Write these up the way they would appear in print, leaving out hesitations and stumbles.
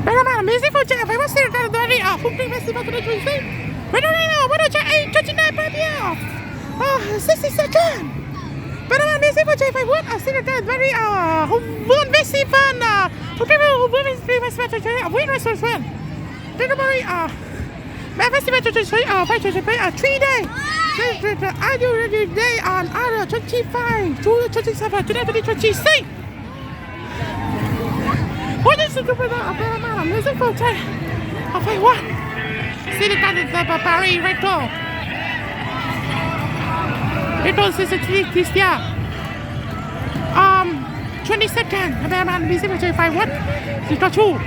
Pero ma, music for Jack, I was there the very Hooking Festival 2023. Pero now, what do I 29 per 60 seconds. Pero ma, music for Jack, I would see the very Moon Festival, Moon Festival, Winter Festival. Then very my festival to 3 days. I do the day on August 25 to 27 to 2026. What is it with the music for Jay? Of I what? See the kind of Paris Retro. Retro City this year. 22nd, the music for Jay 5 what? It's true.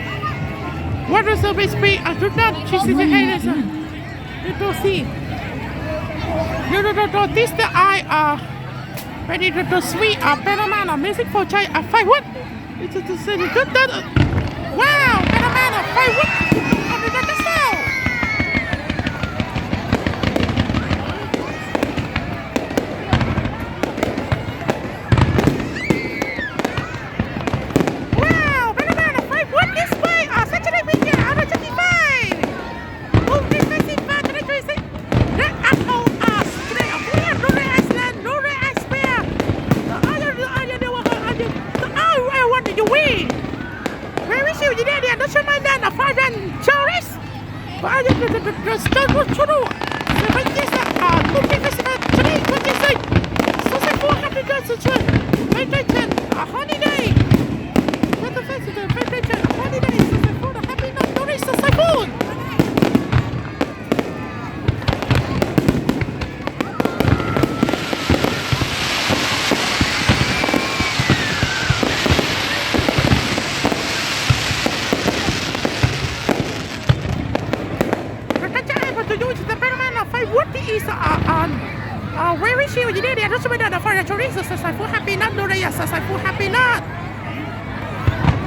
What is the best way? I do not. She's in the head. You don't see. You don't this the eye ready to sweet Panama music for Jay 5 what? It's a city. Good that. Wow, Panama 5 what? Where is she? You did it. Just wait on the fire. Teresa says I'm happy not. Doria says I'm happy not.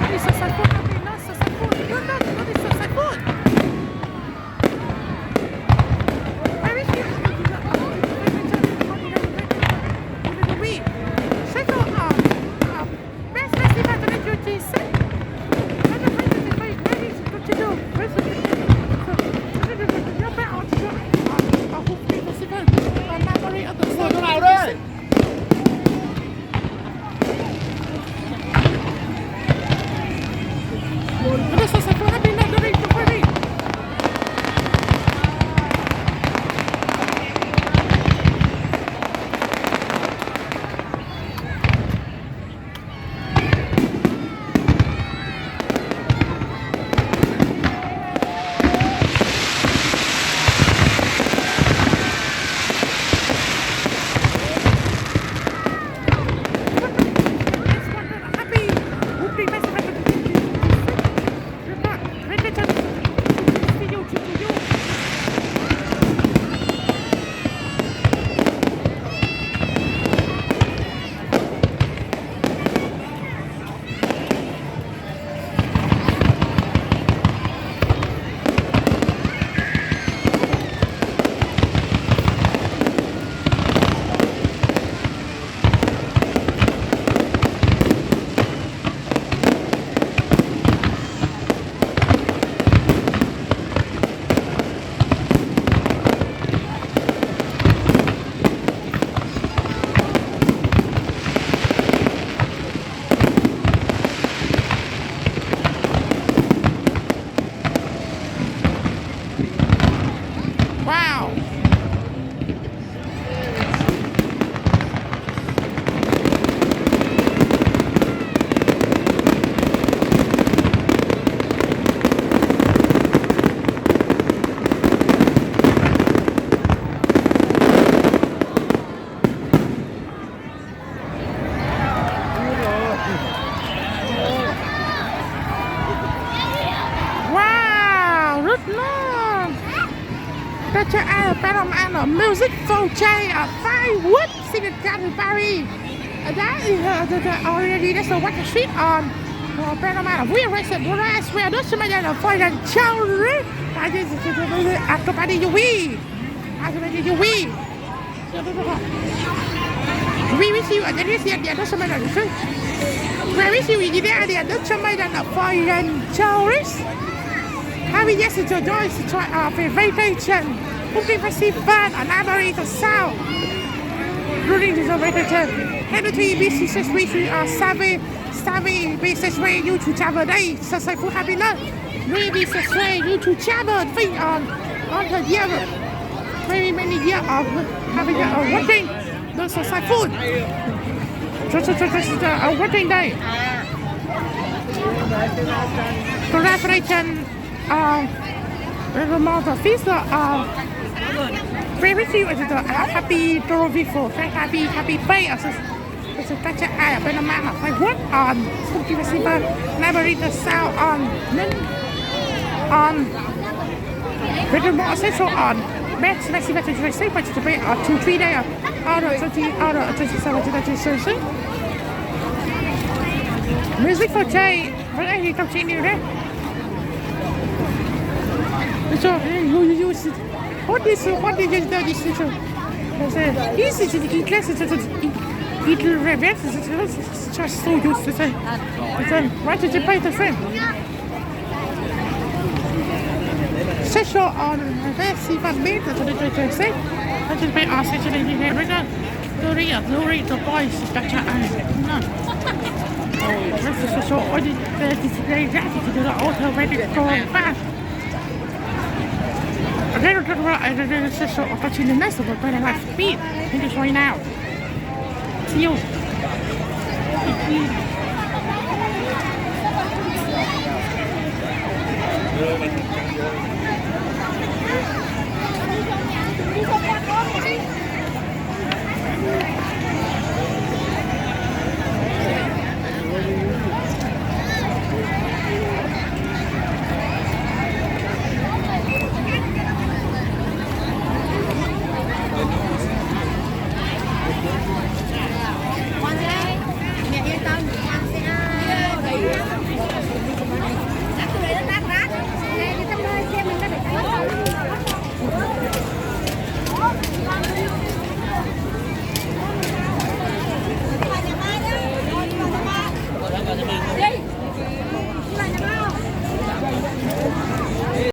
Teresa says I'm happy not. Says I'm you're not. Teresa says I'm good. Where is she? We. Second, best festival to the duty. Music for Jay, firewood, see the garden Barry. That is already that's what the street on. Panama, we arrested Boras, where those men are for the children. I just after party you we. I just you we. We wish you a delicious day. Don't mind that. We wish you a day. Don't mind that. Foreign tourists. Having yes to enjoy our vacation. Hoping for see fun and America South. During this vacation. Head to business we are savvy business way you to travel day. So say for happiness. We business way you to travel. Think on the year. Very many years of having a working. Those are food. Just a working day. Congratulations. The month of Easter. Very few happy Dorovivo. Happy pay. It's a catch eye. But no matter I work on Spooky Festival. Never read the sound on. Very more essential on. Let's see what you say, but to pay 2-3 days out of 27 Music for Jay, what are you continue there? So you use it. What did you do this? This is the class. It reverse. It's just so used to say. Why did you pay the frame? Sexual on reverse even made to the say. I just pay our sexual engineer right now. Glory, the boys, that's this is so ordinary. This is very rapid to do the auto ready to go fast. I don't know what I did a social opportunity in the next one, but I like speed. It is right now. See you.